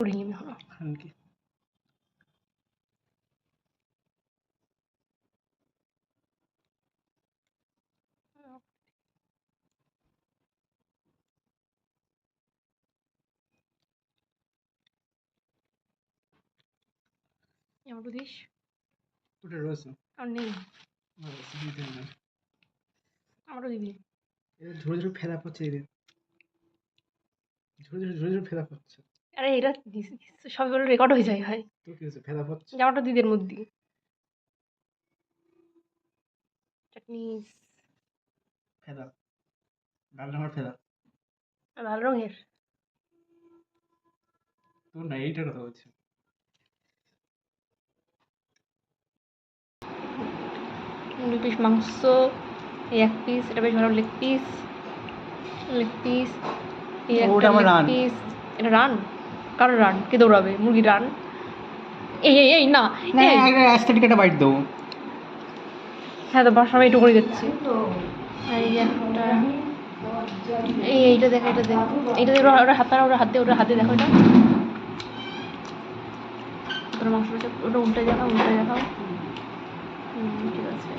করিনি আমি এখনো। কি টমেটো দিস। ওটা রয়েছে আর নেই। দিতে হবে। আমারও দিবি। এটা ঝুড়ে ঝুড়ে ফেলা পড়ছে এদের ঝুড়ে ঝুড়ে ফেলা পড়ছে। আরে এটা সবগুলো রেকর্ড হয়ে যায় ভাই। তো কি হয়েছে ফেলা পড়ছে জামাটা দিদের মধ্যে চাটনি ফেলা লাল রঙের ফেলা লাল রঙের। তোর না এইটার কথা বলছি। দুই পিস মাংস, এই এক পিস, এটা বেশ ভালো লেগ পিস। লেগ পিস, এই একটা লেগ পিস। এটা রান? কার রান? কে দৌড়াবে? মুরগি রান? এই এই এই না অ্যাস্থেটিক একটা বাইট দেবো। হ্যাঁ তো বাসায় একটু করে দিচ্ছি। আর এই যে একটা এইটা দেখো, এটা দেখো, এইটা দেখো, ওরা হাত ওরা হাত দিয়ে, ওরা হাতে দেখো এটা। ওটা মাংসটা ওটা উল্টে দেখাও, উল্টে দেখাও। ঠিক আছে।